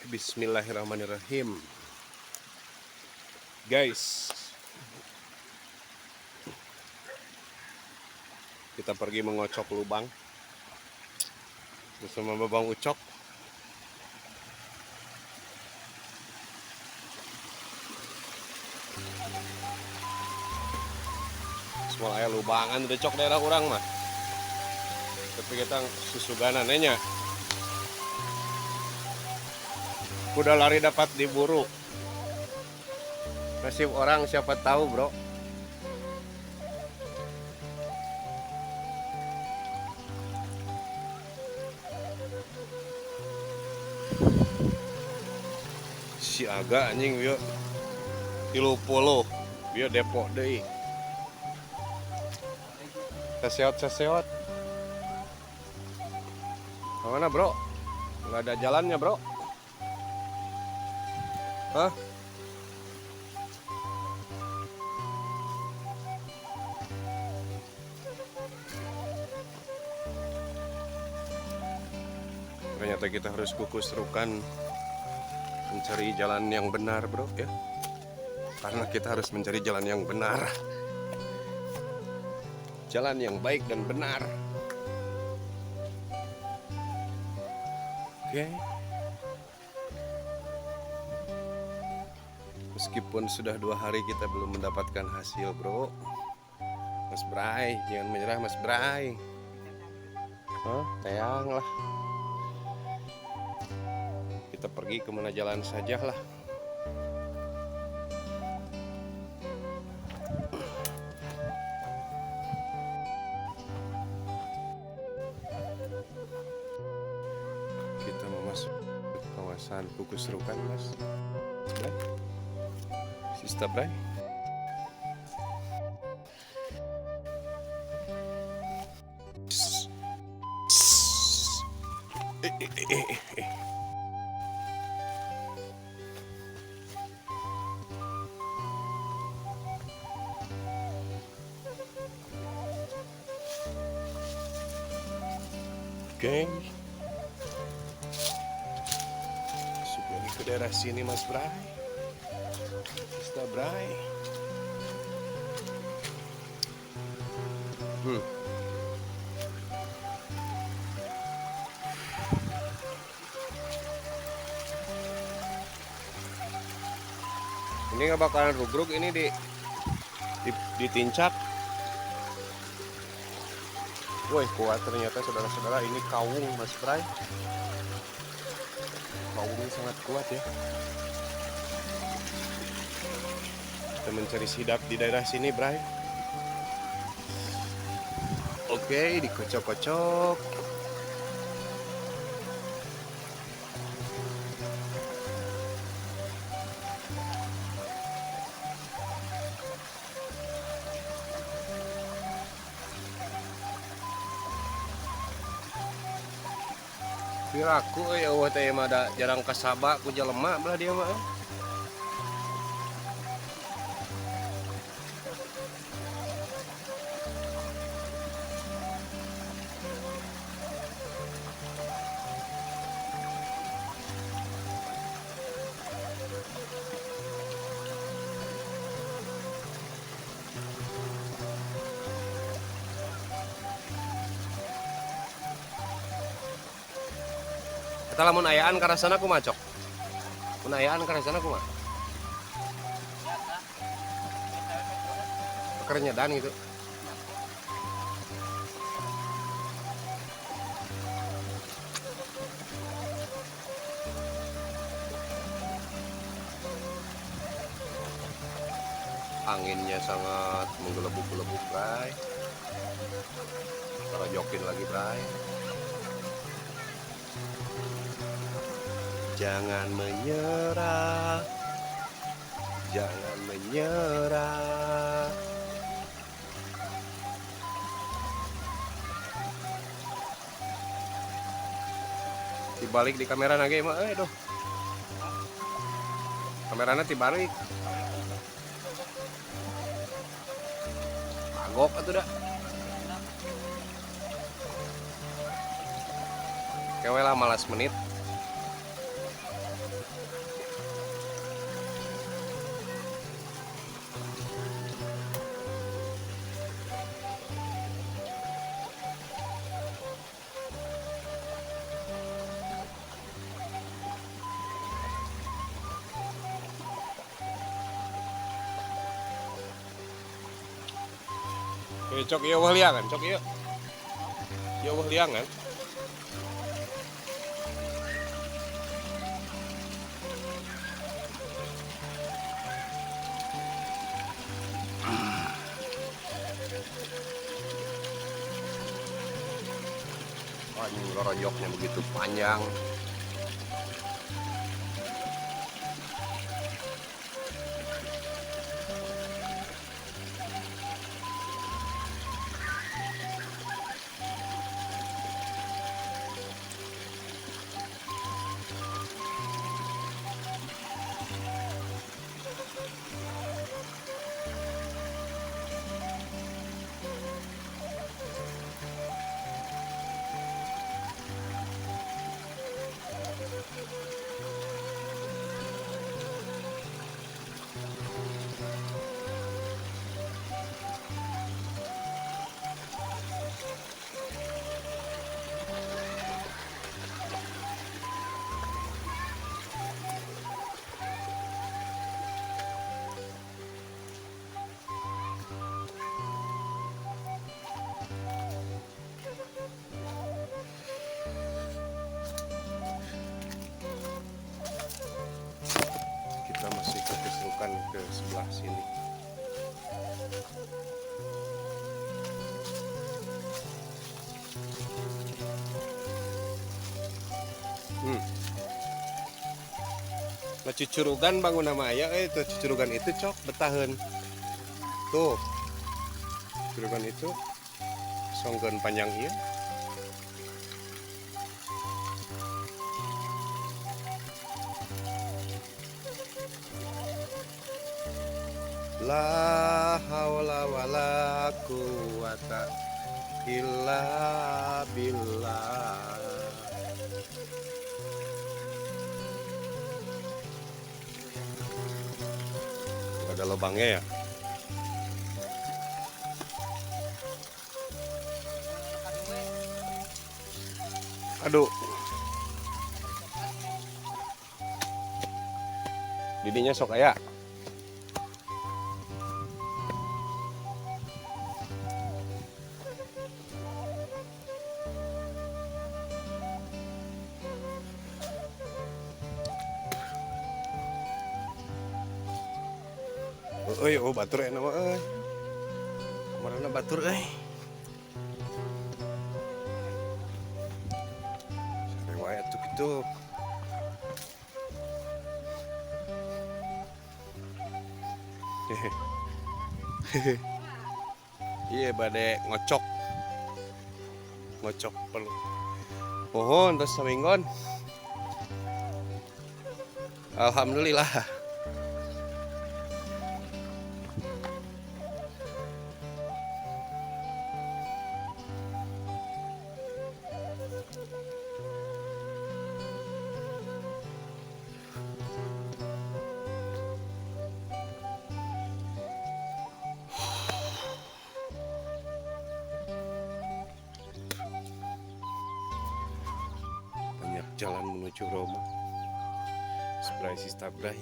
Bismillahirrahmanirrahim. Guys, kita pergi mengocok lubang bersama Babang Ucok. Semua aya lubangan decok daerah orang mah. Tapi kita susuganan nya. Kuda lari dapat diburu. Nasib orang siapa tahu, bro. Si Aga anjing bieu 30 bieu Depok deui. Seseot. Kemana, bro? Nggak ada jalannya, bro. Hah? Ternyata kita harus kukus rukan mencari jalan yang benar, bro, ya. Karena kita harus mencari jalan yang benar. Jalan yang baik dan benar. Oke. Meskipun sudah 2 hari kita belum mendapatkan hasil, bro. Mas Bray, jangan menyerah, Mas Bray. Hah? Tayang lah. Kita pergi kemana jalan saja lah. Kita memasuki kawasan kukus rukan, Mas Bray. Sista Bray. Oke. Masuk lagi ke daerah sini, Mas Bray. Sista Bray. Ini nggak bakalan rugruk, ini ditincak. Woi, kuat ternyata, saudara-saudara. Ini kaung, Mas Bray. Kaungnya sangat kuat ya. Kita mencari sidap di daerah sini, Bray. Oke, dikocok-kocok. Piraku ya eueuh teh mah da jarang kasaba ku jelema belah dia mah. Eta lamun ayaan ka rasana kumaha, Cok? Mun ayaan ka rasana kumaha? Kerenyedan gitu. Anginnya sangat menggelebuk-gelebuk, Bray. Kalau jokin lagi, Bray. Jangan menyerah. Jangan menyerah. Dibalik di kamera lagi mah, doh. Kameranya dibalik. Agok atuh dah. Kewe lah malas menit. Oke, cok iya wah liang kan, cok iya. Iya wah liang kan. Oh, ini lorojoknya begitu panjang. Kita masih keserukan ke sebelah sini. Nah, cucurugan bangun nama ayah itu cucurugan itu cok betahan tuh cucurugan itu songgan panjang iya. La haula wala quwata illa billah. Ada lubangnya ya. Aduh. Didinya sok aya. Oh batur enak mah euy. Kamarana batur euy. Sare wae atuh kitu. Iya bade ngocok perlu pohon terus saminggon. Alhamdulillah. Jalan menuju Roma. Spray Sista Bray.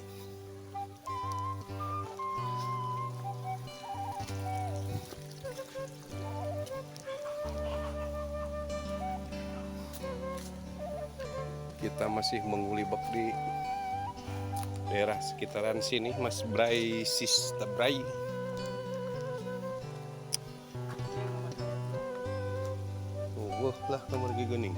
Kita masih mengulibak di daerah sekitaran sini, Mas Bray Sista Bray. Lah nomor gini.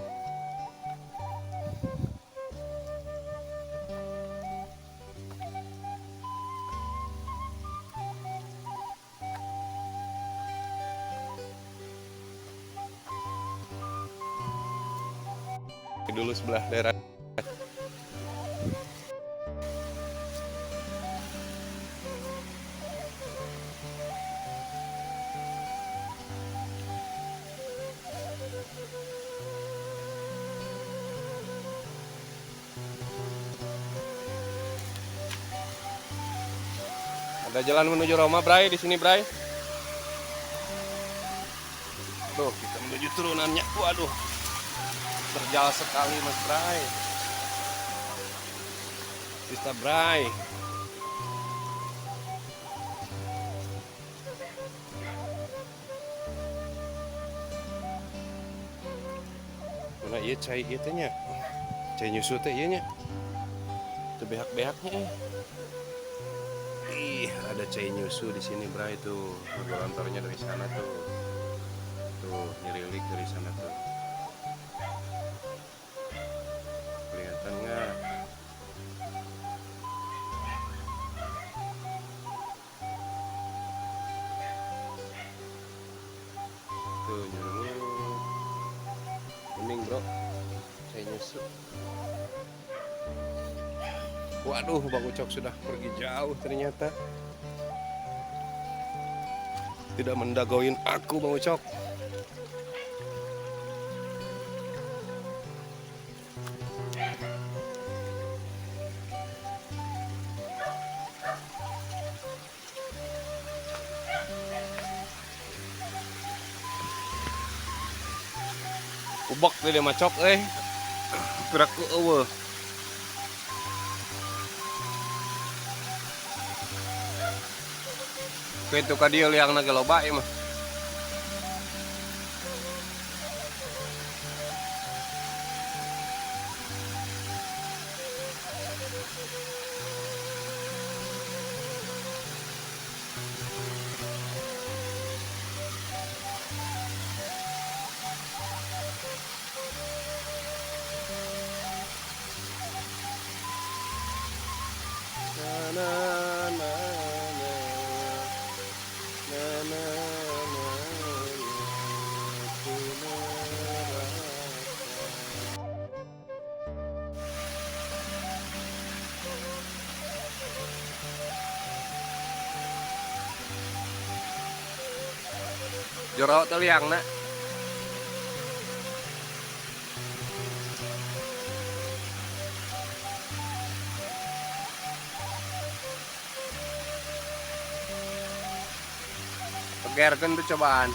Dulu sebelah daerah ada jalan menuju Roma, Bray, di sini, Bray. Tuh, kita menuju turunannya. Waduh. Terjal sekali, Mas Bray. Sista Bray. iya cai ieu teh nya. Cai nyusu teh ieu nya. Teu behak-behaknya. Ih, ada cai nyusu di sini, Bray tuh. Regulatornya dari sana tuh. Tuh, nyerilik dari sana tuh. Kelihatan nggak? Tuh, nyerilik. Kuning, bro. Cai nyusu. Waduh, Bang Ucok sudah pergi jauh ternyata. Tidak mendagoin aku, Bang Ucok. Ubok teh dia macok piraku eueuh. Kitu ka dieu liangna ge loba ieu mah. Na na na na na na na ku merasa. Jero teh liangna. Pegerkeun tuh cobaan.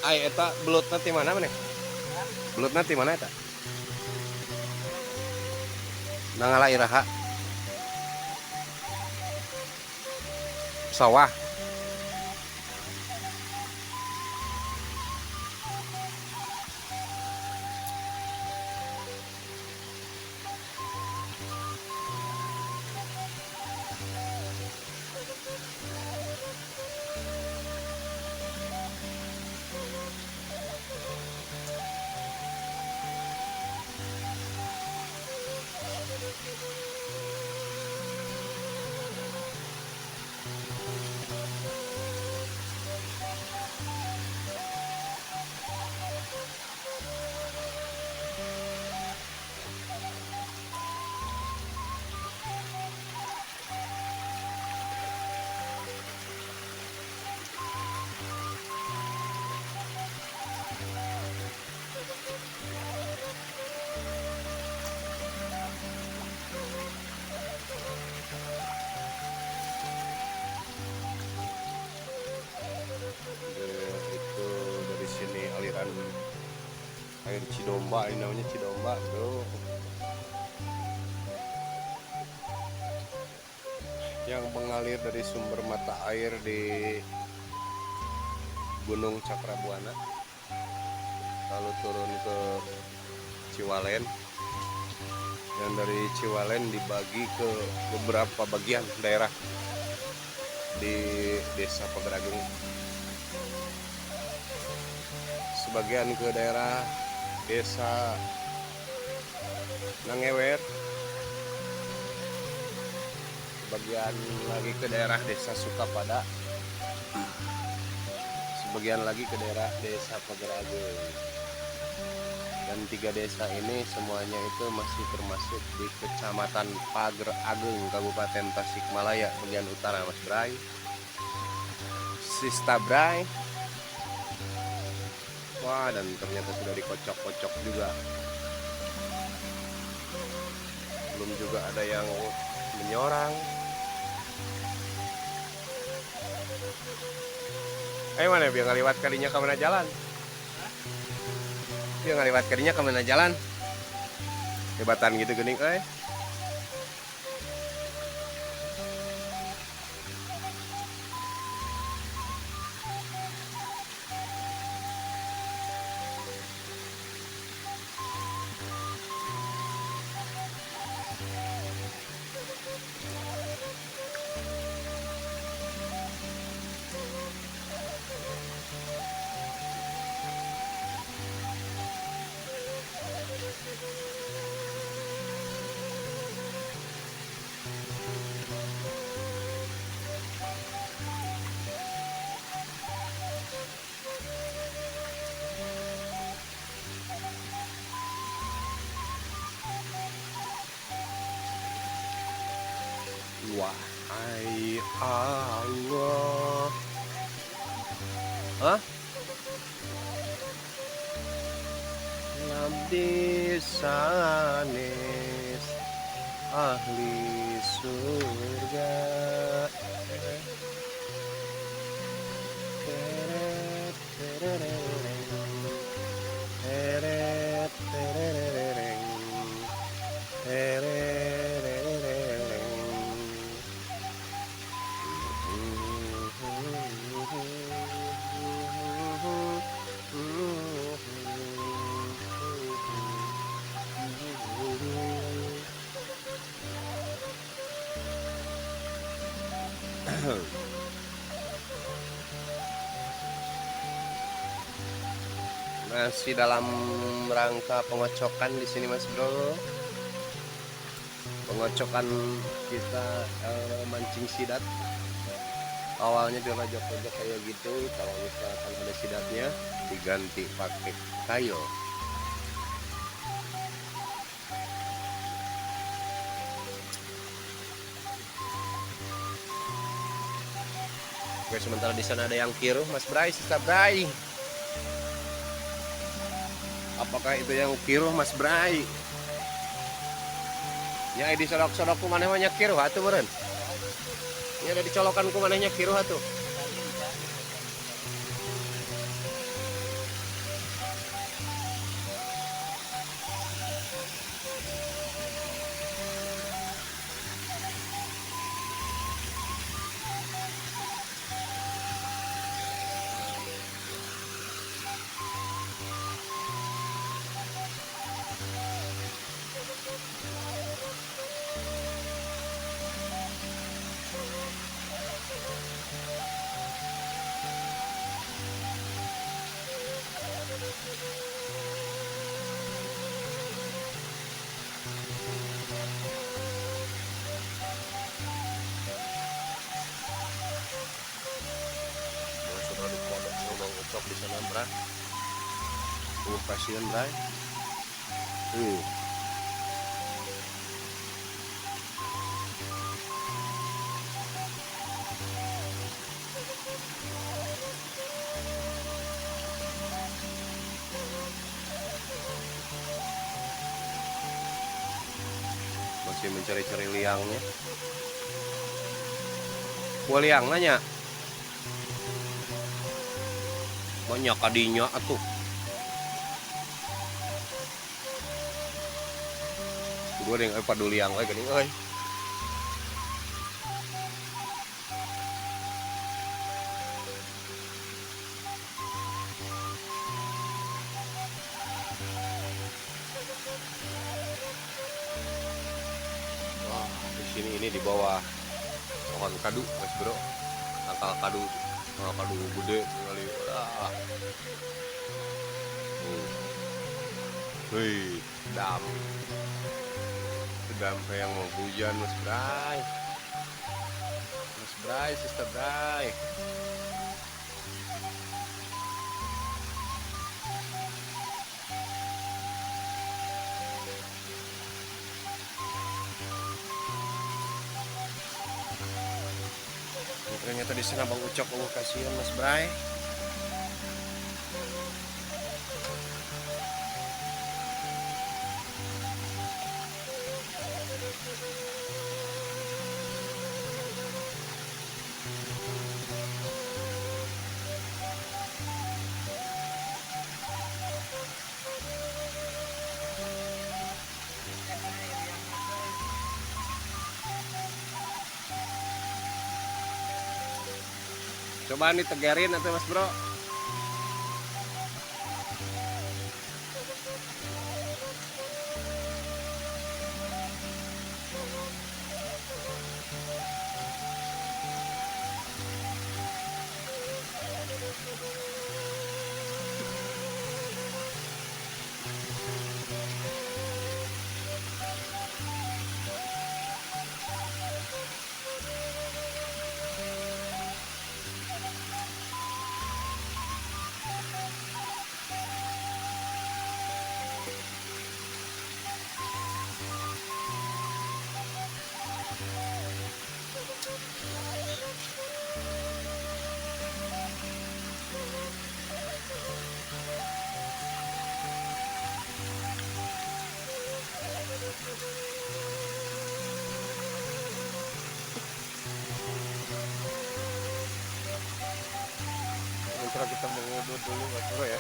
Eta belutna ti mana maneh? Belutna ti mana eta? Nangala iraha. Sawah. Itu dari sini aliran air Cidomba, ini namanya Cidomba, bro. Yang mengalir dari sumber mata air di Gunung Cakrabuana, lalu turun ke Ciwalen, dan dari Ciwalen dibagi ke beberapa bagian daerah di Desa Pageragung. Sebagian ke daerah Desa Nangewer, sebagian lagi ke daerah Desa Sukapada, sebagian lagi ke daerah Desa Pageragung. Dan 3 desa ini semuanya itu masih termasuk di Kecamatan Pageragung, Kabupaten Tasikmalaya, bagian utara, Mas Bray. Sista Bray. Wah, dan ternyata sudah dikocok-kocok juga. Belum juga ada yang menyorang. Ayo mana biar ngaliwat kalinya ke mana jalan? Biar ngaliwat kalinya ke mana jalan? Hebatan gitu geuning euy. Wahai Allah. Hah? Abdi sanes ahli surga. Teret, terereng. Teret, terereng. Terereng. Masih dalam rangka pengocokan di sini Mas Bro. Pengocokan kita mancing sidat. Awalnya dia pojok-pojok kayak gitu, kalau misalkan ada sidatnya diganti pakai kail. Oke, sementara di sana ada yang kiruh, Mas Bray, Sister Bray. Apakah itu yang kiruh, Mas Bray? Ya, di sodok-sodok kumaneh banyak kiruh atuh meureun. Ya ada dicolokan kumanehnya kiruh atuh. Cok di sana, Bra. Kasihan, Bra. Masih mencari-cari liangnya. Gua liang nanya. Banyak kadinya atuh. Gue yang paduli yang euy geuning euy. Wah, di sini ini di bawah pohon kadu, Mas Bro. Angkal kadu gede kali. Wih, dam kayak mau hujan, Mas Bray. Mas Bray, Sister Bray. Ternyata di sana Bang Ucok, kasihan Mas Bray. Coba nih tegerin atau Mas Bro. Sementara kita mengudut dulu Mas Bro ya.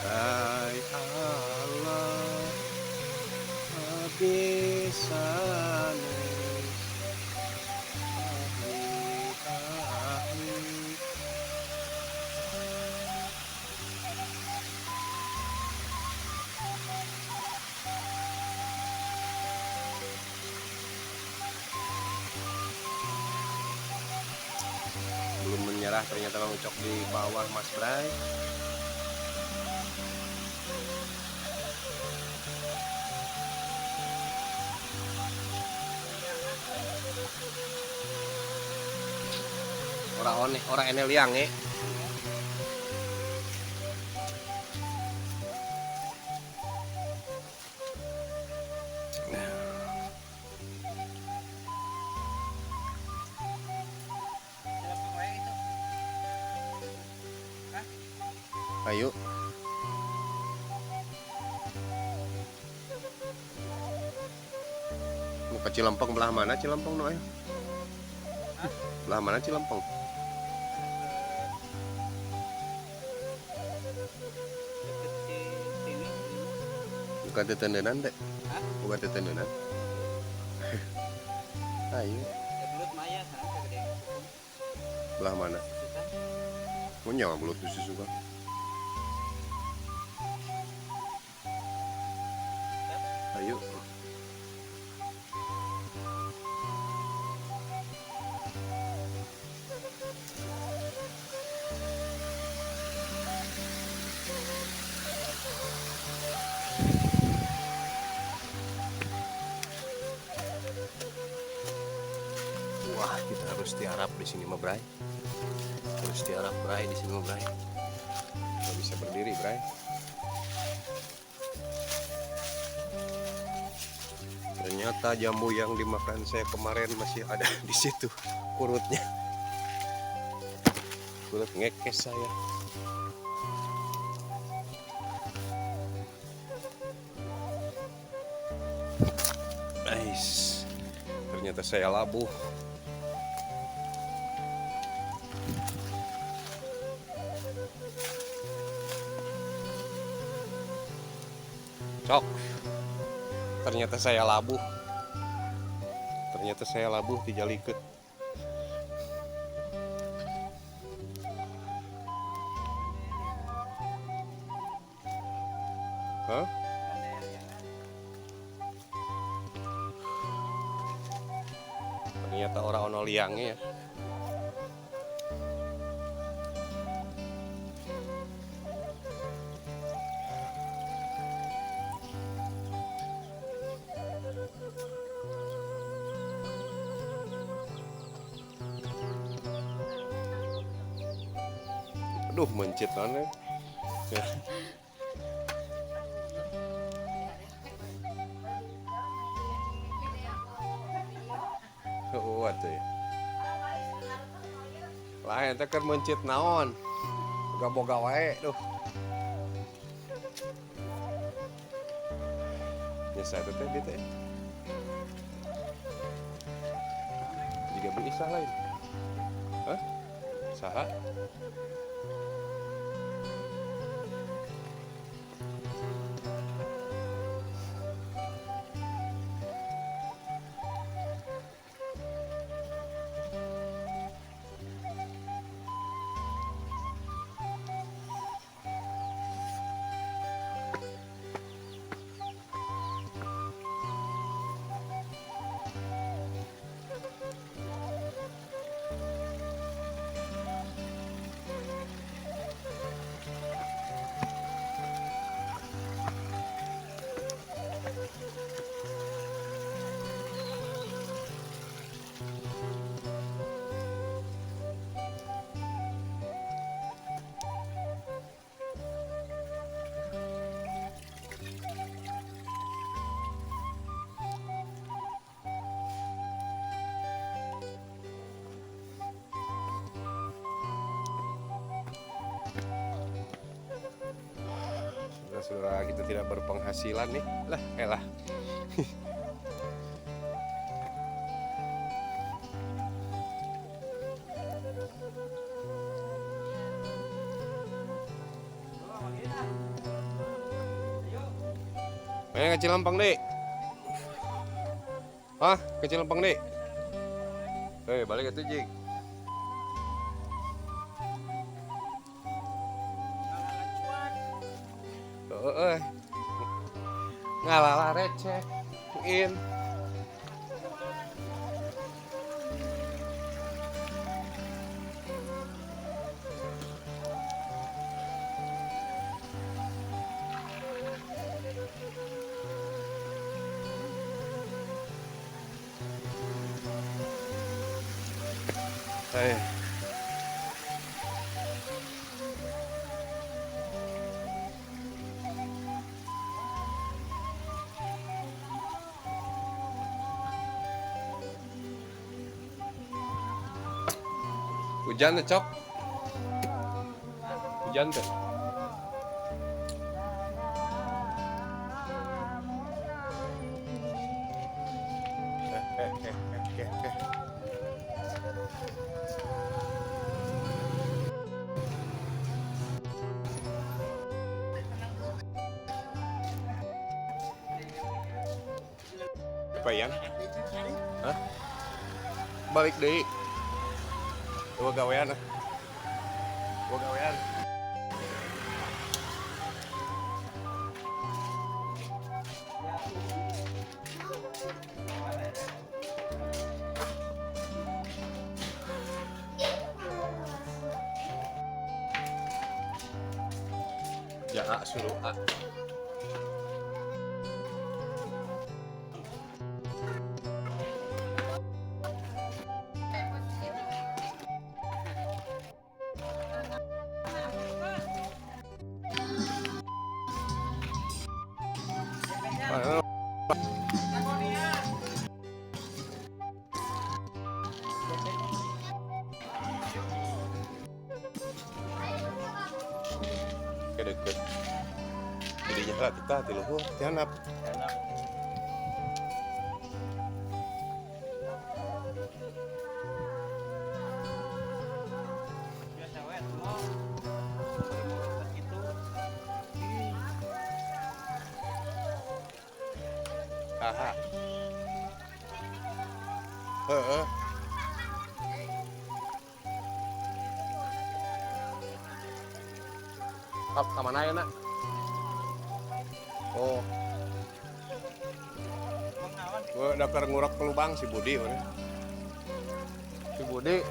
Hai Allah Abisane belum menyerah ternyata Bang Ucok di bawah Mas Bray. Ora ene liange. Ayo. Muka Cilampong belah mana Cilampong no ayo? Belah mana Cilampong? Bukan tetendenan deh. Bukan tetendenan. Ayo. Belah mana? Punya belut tuh suka. Ayo. Wah, kita harus tiarap di sini mah, Bray. Harus tiarap, Bray, di sini mah, Bray. Nggak bisa berdiri, Bray. Ternyata jambu yang dimakan saya kemarin masih ada di situ kurutnya. Kurut ngekes saya. Nice. Ternyata saya labuh. Cok. Ternyata saya labuh. Ternyata saya labuh dijalikeun. Hah? Ternyata orang ono liangnya ya. Aduh, mencit mana? Ya. Oh, atuh ya. Lain teh keur mencit naon? Boga-boga wae duh. Nyesa teh teh teh. Jika beli isah lain. Hah? Saha? Saudara kita tidak berpenghasilan nih. Lah, elah. Main kecil lempeng, Dek. Hah? Kecil lempeng, Dek. Balik ke Jik. Ngalah receh. In. Hujan tuh, Cok. Hujan tuh. Apa ya? Hah? Balik deh. Gua gawean. Gua gawean. Ya, suruh A. Deket jadinya lah kita di luhur tianap aha heeh ke mana ya nak? Oh, gue daftar ngurap ke lubang si Budi mana? Si Budi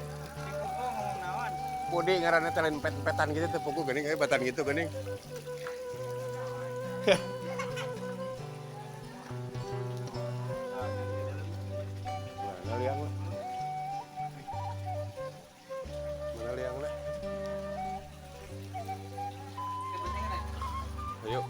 ngarannya telin pet-petan gitu tuh pokok gini kayak batan gitu gini. Mana liang lah? Mana liang lah? Yuk.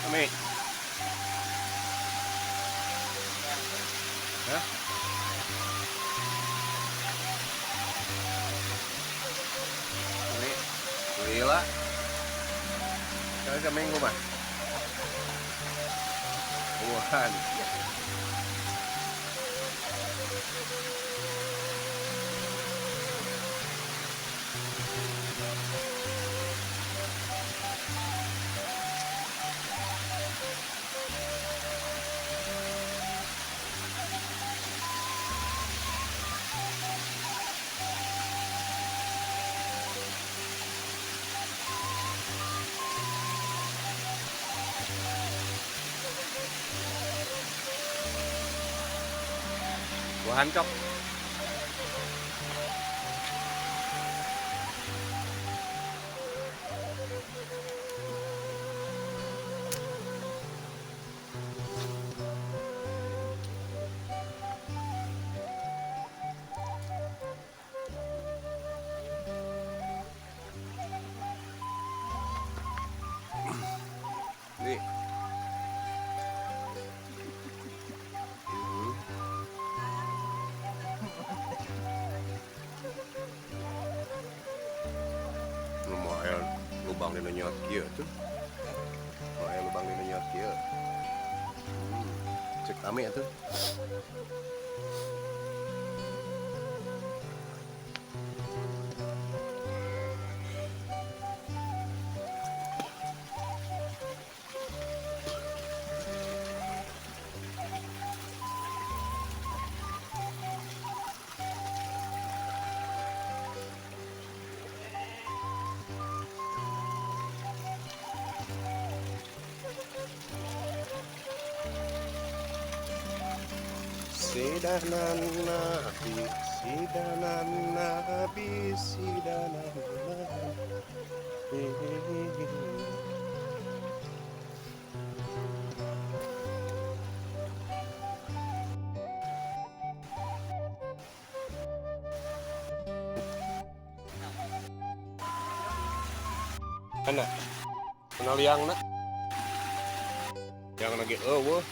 Ami. Hah? Ini gila. Kali seminggu mah. Bukan. Bukan cok. Nih. Lumayan lubang di nyot kieu tuh. Lumayan lubang di nyot kieu. Cek kami atuh. Sidanan nabi, sidanan nabi, sidanan nabi. Mana? Kenal yang nak? Yang lagi eueuh.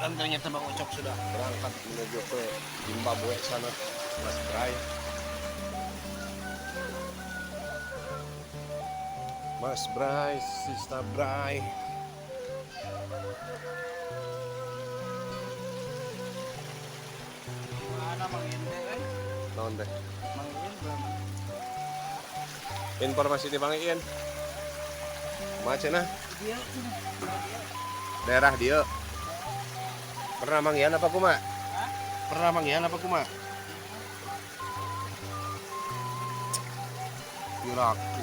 Dan ternyata Bang Ucok sudah berangkat menuju ke Zimbabwe sana, Mas Bray. Mas Bray, Sista Bray. Mana Mang Inde kan? Naon teh? Mang Inde berapa? Informasi di Bang Iin. Macena Dia daerah dia. Pernah manggian apa kuma? Pernah manggian apa kuma? Yuraku.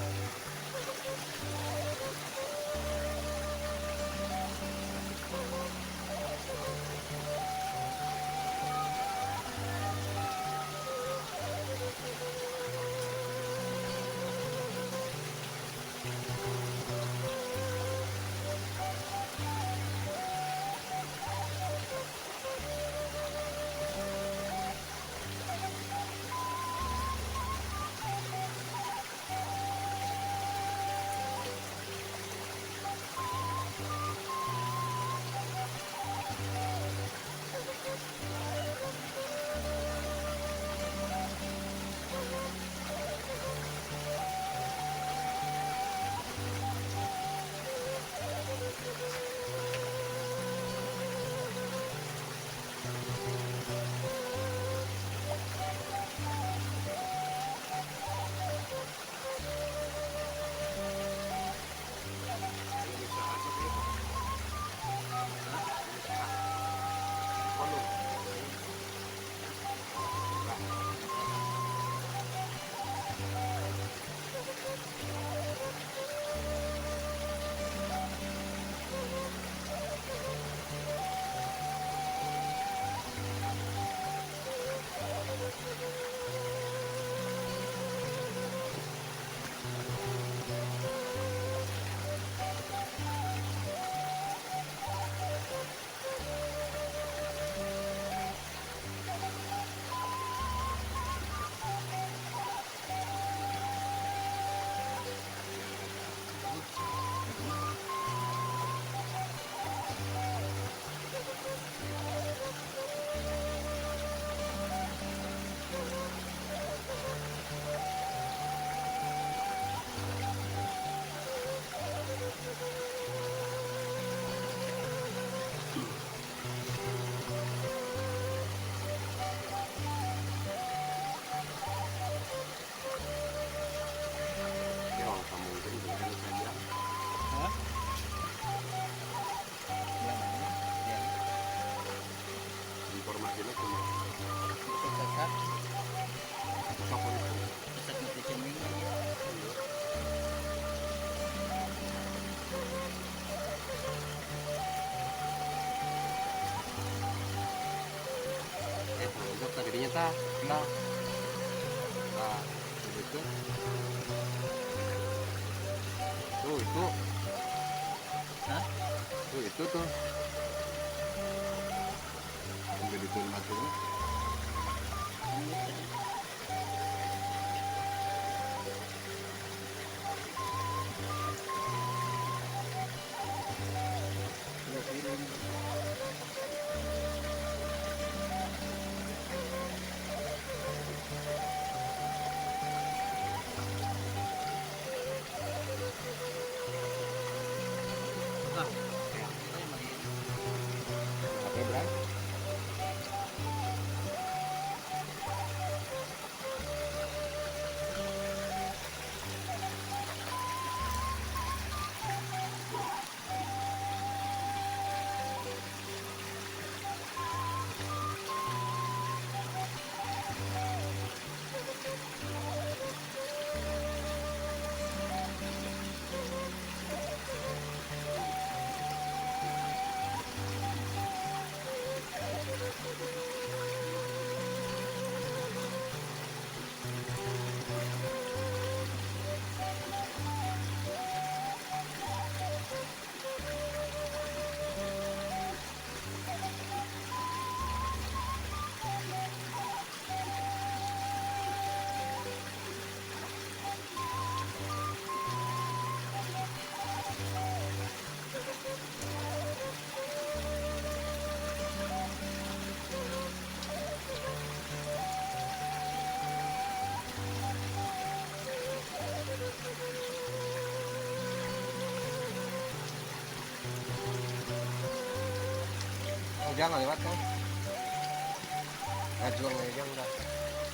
Hah? Ya. Informasinya cuma Sesat. favorit. Sesat mati ceming. Untuk tadinya tah, nah, begitu. Tuh itu, Hah? tuh itu tuh. Udah ditulis batunya. Sudah kirim. Ah, ya, ini Mang Inde. Oke, Bray. Ejang lewat kan? Ngajung Ejang dah.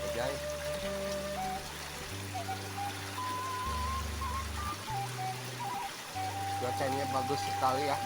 Ejai. Cuacanya bagus sekali ya.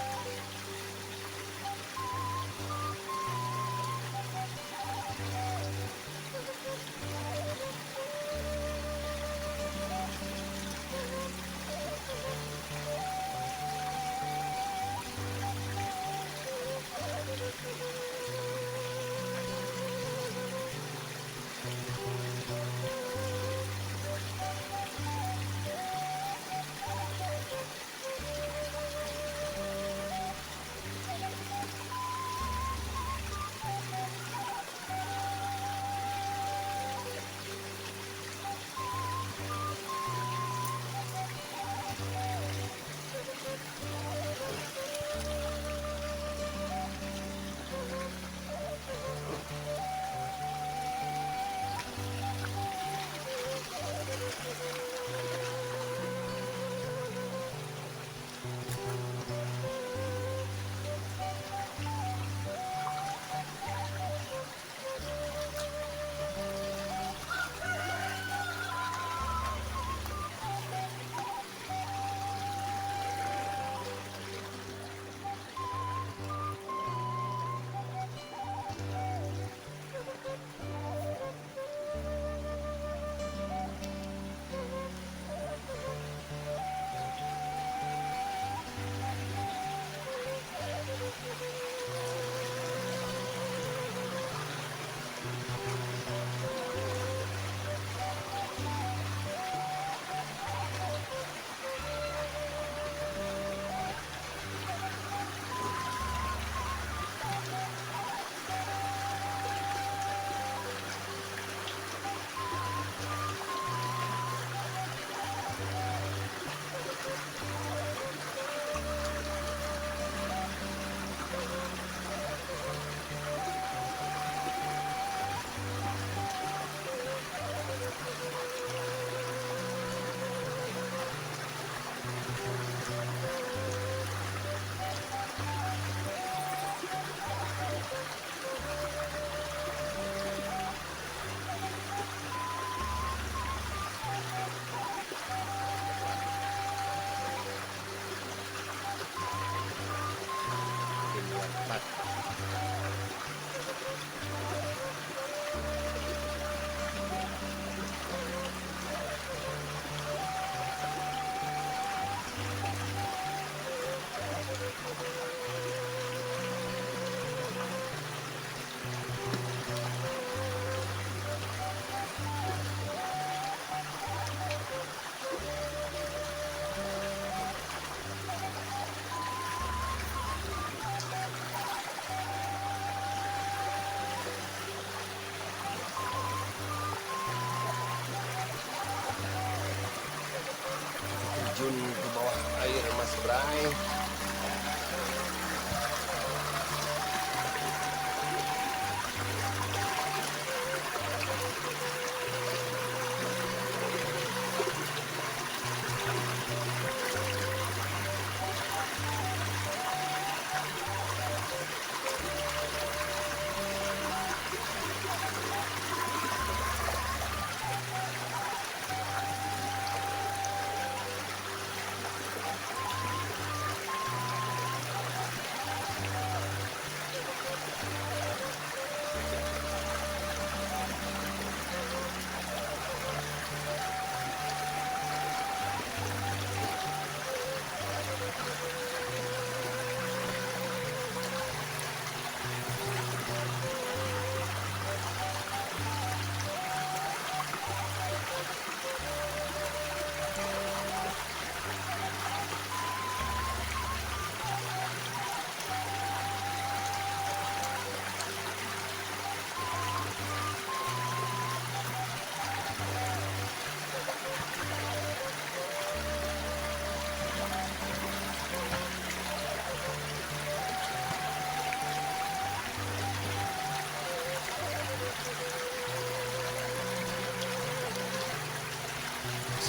Terjun ke bawah air Mas Bray.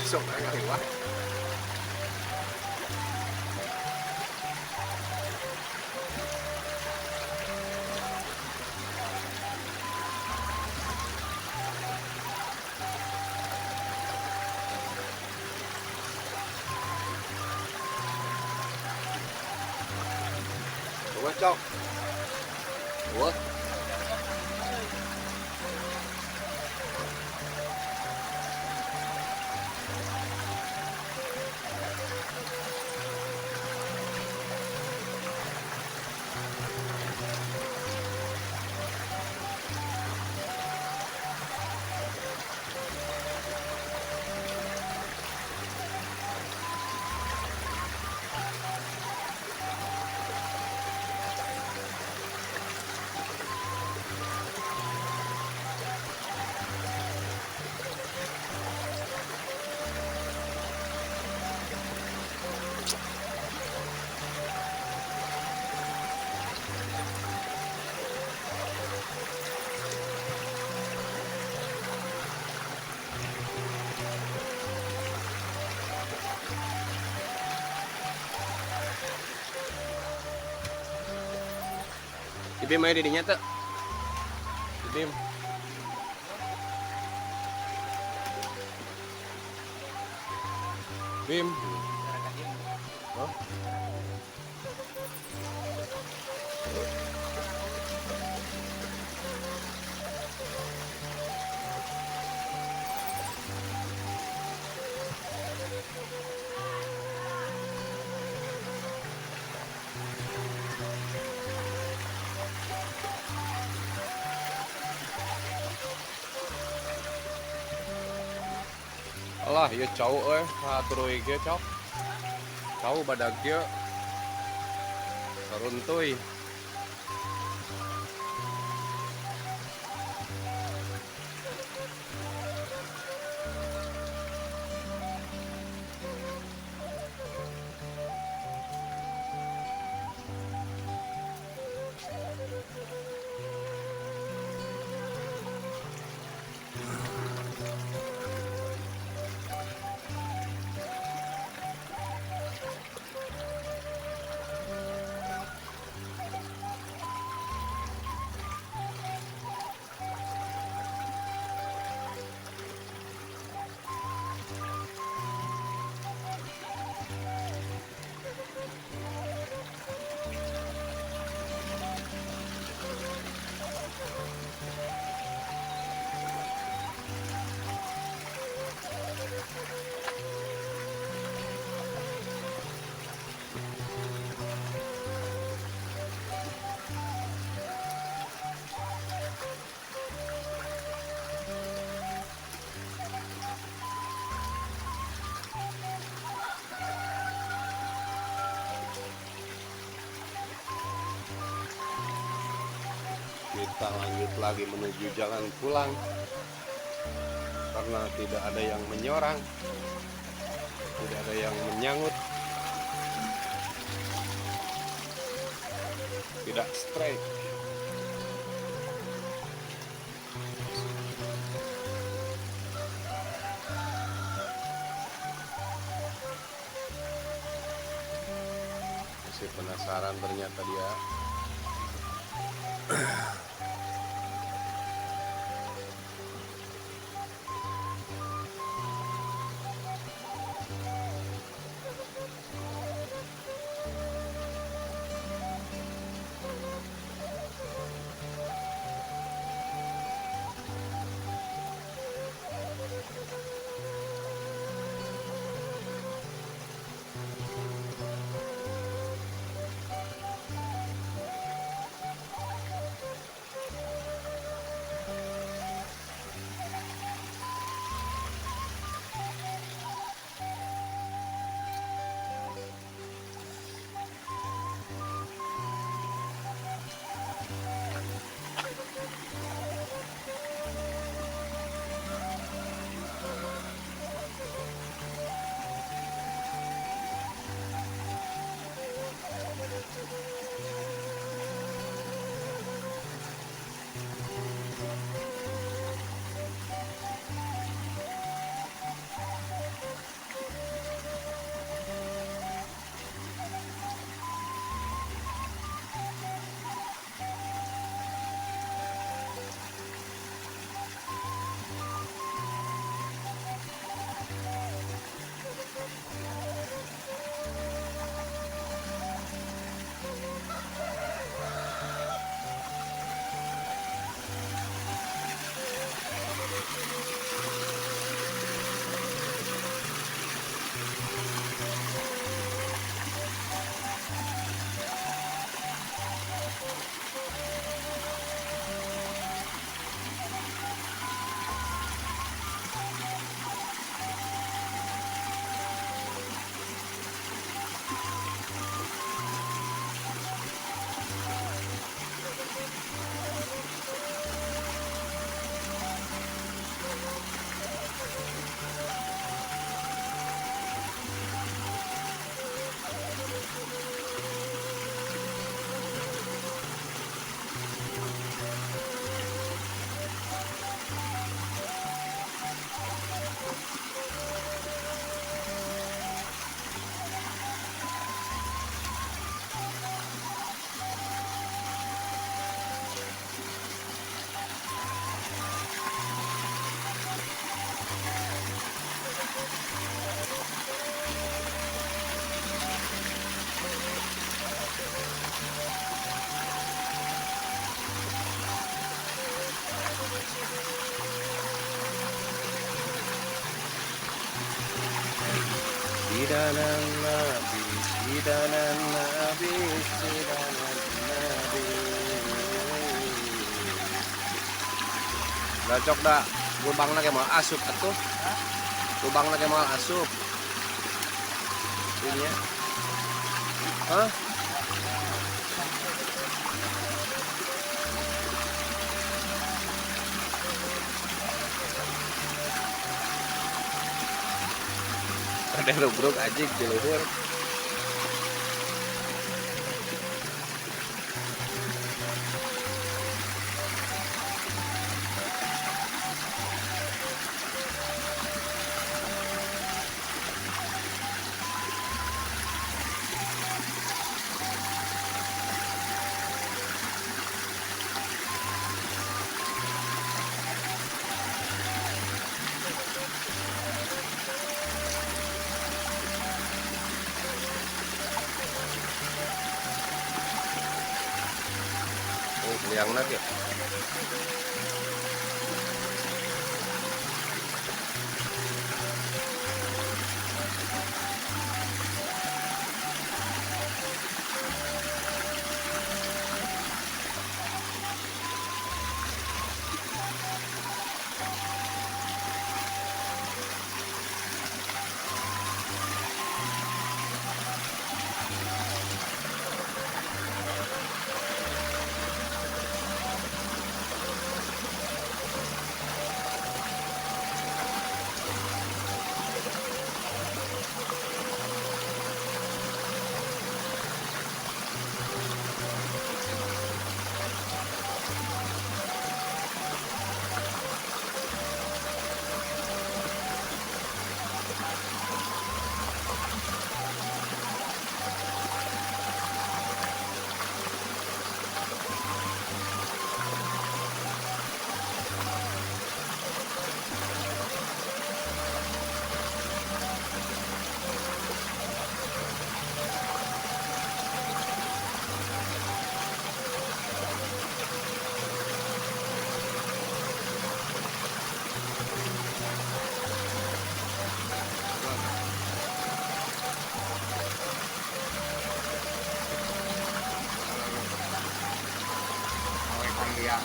Sok kali wah. Bocok. Wah. Bim ayo didinya tuh. Bim. Bim. Oh. Alah, ya cowok atur ge cok. Cowok badag ge. Saruntuy. Kita lanjut lagi menuju jalan pulang karena tidak ada yang menyorang, tidak ada yang menyangut, tidak strike. Masih penasaran ternyata dia. sidanan nabi, sidanan nabi, sidanan nabi. Cocok dah, lubang lagi mau asup atuh. Lubang lagi mau asup. Ini ya. Hah? Ada rubruk aja di luhur. Oh, liang lagi. Liang.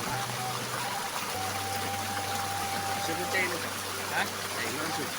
Sudah cair itu. Hah? Cair langsung.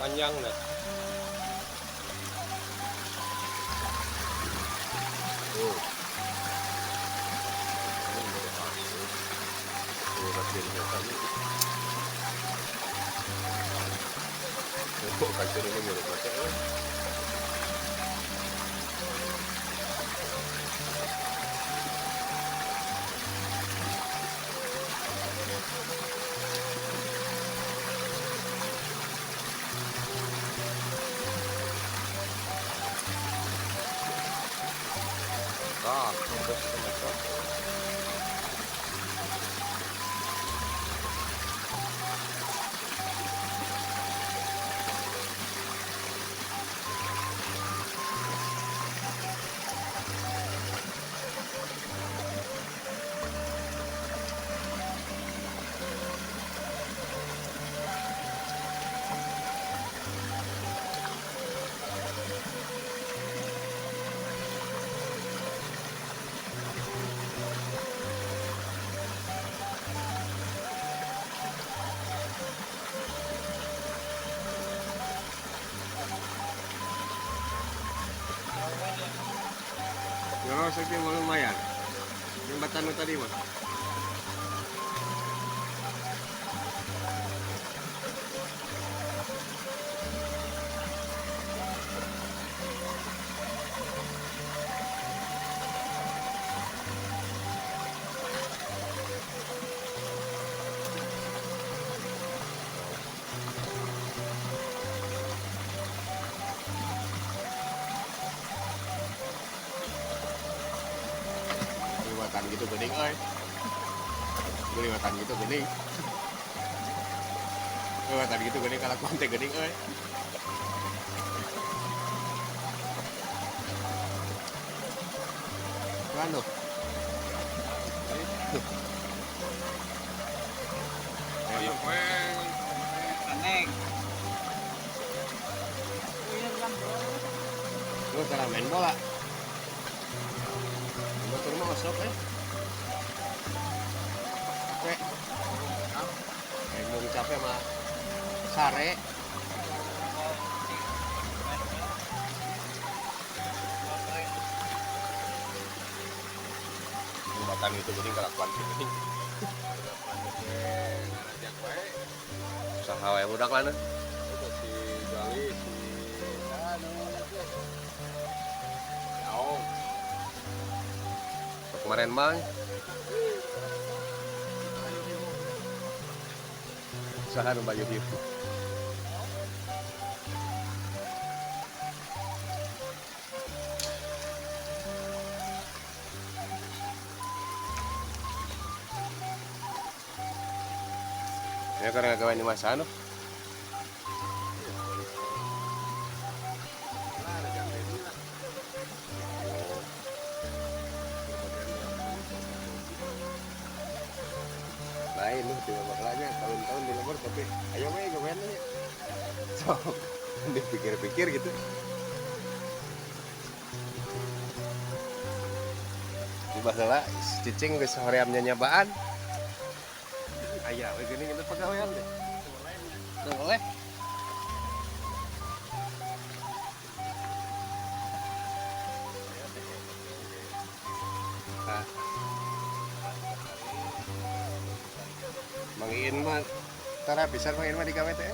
panjang nah. Oh. Oh, kacau ini menurut macam terus macam kalau sakit lumayan. Yang batanu tadi mah. Liwatan gitu geuning euy. Liwatan gitu geuning. Liwatan gitu geuning kalakuan teh geuning euy. Anu. Ayo, Kaneng. Iya kan bro. lu sekarang main bola. Motor mah masuk capek. Mau capek mah sare. Jembatan itu jadi kelakuan ini. Usaha wae budak lah nah. Si Gali si Yaong. Kemarin bang usaha nu baju dia ya karena gawe di masa anu lain lu tidak bakalnya tahun-tahun di lemur tapi ayo we gawean aja so dipikir-pikir gitu di baheula cicing geus hoream nyanyabaan aya we geuning itu pagawean deh boleh nah Mangiin mah tara bisa mangiin mah di gawe teh.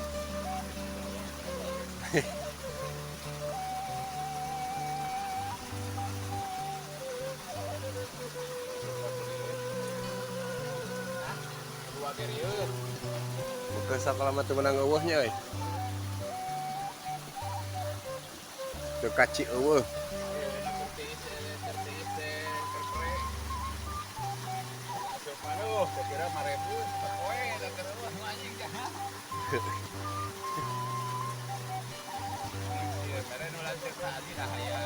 Bukan sakola mah teu menang eueuhnya euy. Teu kaci eueuh. Aduh, kira 5.000, poe da keur anjing dah. Ieu mere nu lanceuk tadi dah aya.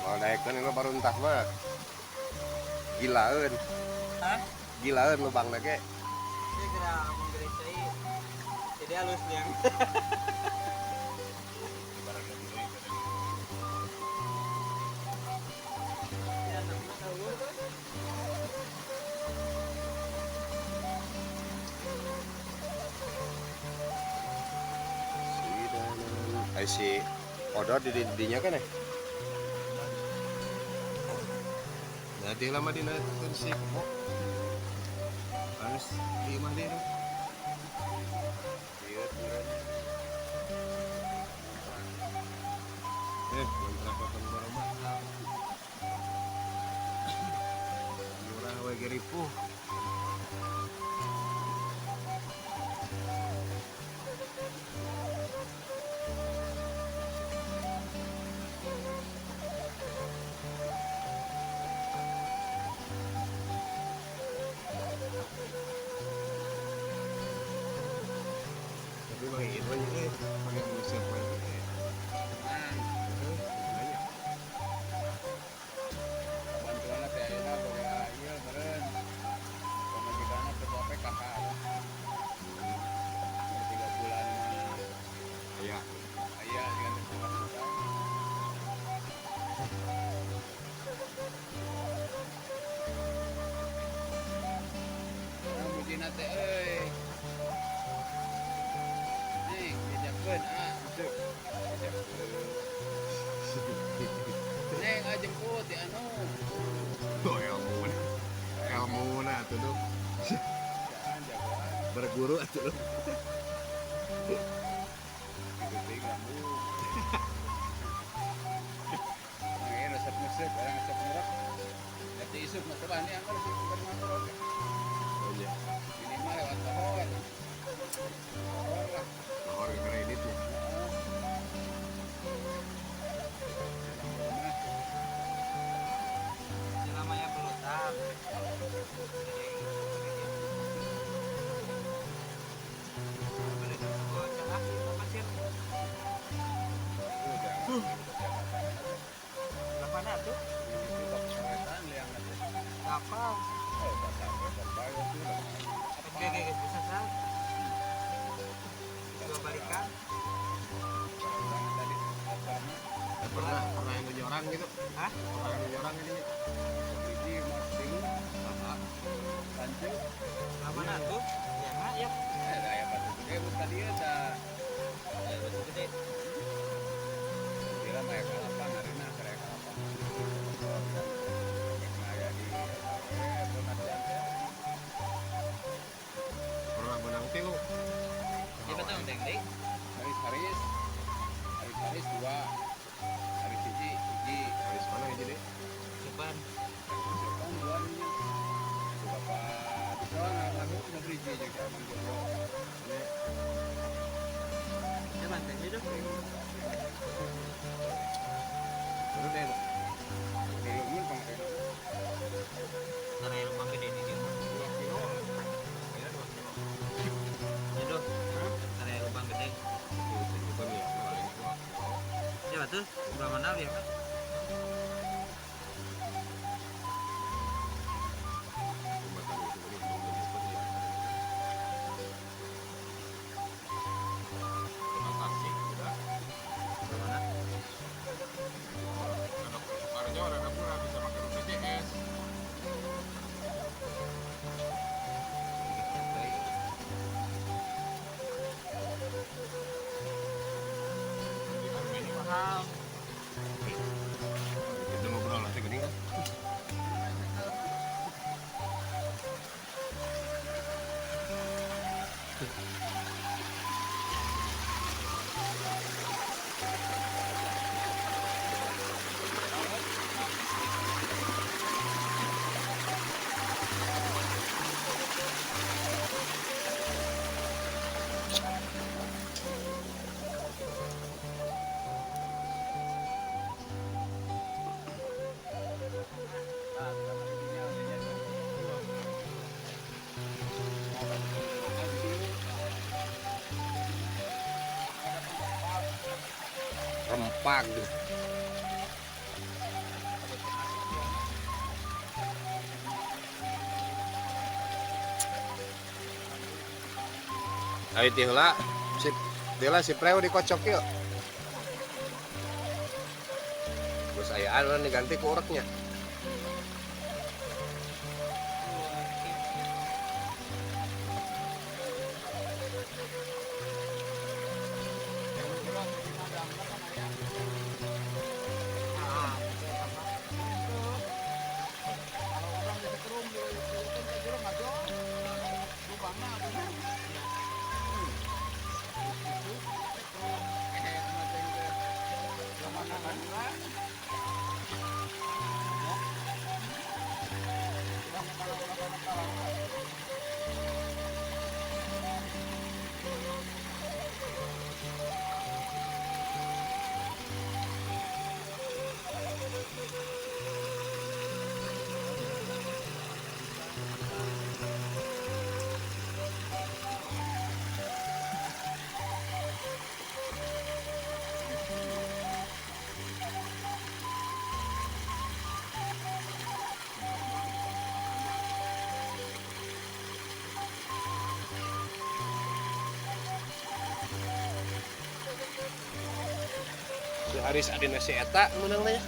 Mau naikkeun itu baru entah mah. Gilaeun. Hah? Gilaeun lubangna ge. Ieu geura mun geus deui. Jadi halus yang Ibarat dari ini, ya namanya tahu. Ay si odor di didinya kan ya? Nanti lama di nanti si kemo. Harus lima di no. iya turun. Kontrak potong barang mahal. Murah we ribu. Tapi bang itu aja pakai musik lagi. Bantuan teh ayeuna boleh ieu meureun. Pemajikana teh bae kakak. 3 bulan mah Iya. aya dengan setengah juta. Orang bujina teh euy. Nih, diajakkeun masuk. Diajakkeun. Neng jemput di anu. Oh ilmu na tuh dong. Jangan jagoan. Berguru atuh dong. Gitu teh kamu. Nang resep musik, orang resep murah. Jadi isuk mah coba nih anggar sih bukan motor oke. Oh iya. Minimal lewat pohon. Pohon lah. Mahor kredit tuh. Rumah. Namanya pelutar. Lapan tuh? Keretaan liang nanti. Kapal. Oh, pasar bayo tuh. Oke, bisa sah. Dua balikan. Orang tadi pasarnya Pernah yang tujuh orang gitu. Hah? Pernah yang tujuh orang ini. biji mas ting. Lanjut. Lapan tuh? Ya nggak ya? Aya batu gede bu tadi ada. Ya betul gede. Kira mah kalapang harina karek kalapang. Aya di donat jangan. Pernah menang tilu. Ini betul deng. Haris dua, Haris hiji, Habis mana aja deh. Depan. Sultan dua nya. Bapak Sultan lagu negeri hiji juga mangga. Ya banteng itu. Baru deh. Ilmu kemarin. Karena yang rumah gede ini dia. 2 kilo. Ya doh. Karena yang rumah gede. Bukan ya. Ya betul. Sebelah mana ya kan? Sebelah mana? Mahal. Itu ngobrol nanti gini kan. Rempag. Ayo tih heula. Dia lah si Preo dikocok yuk. Terus ayaan lah diganti ke ureknya. Si Haris adina si eta menang teh.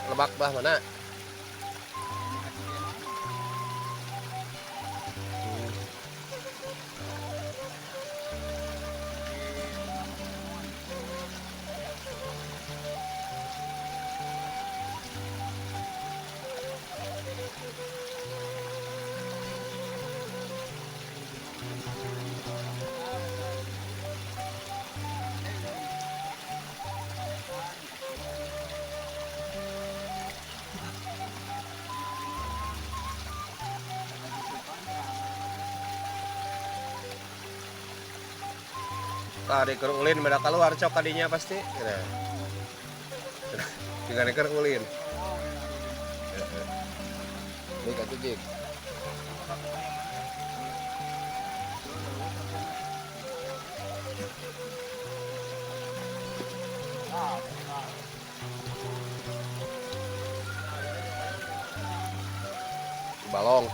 Lebak bah mana? Tadi keur ulin beda keluar cok kadinya pasti. Nah. Dengan keur ulin. Ini kata jik. Balong.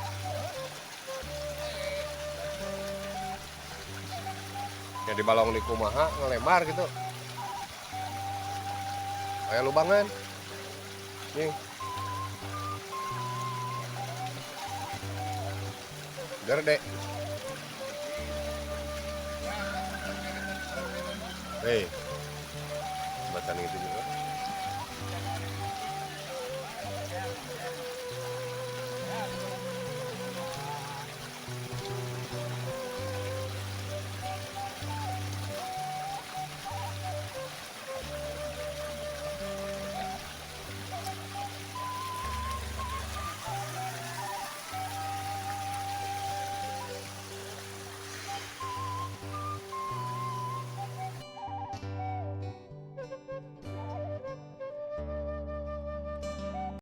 Ya di balong di kumaha ngelebar gitu. Kayak lubangan. Nih. Gerde. Hei. Batan gitu juga.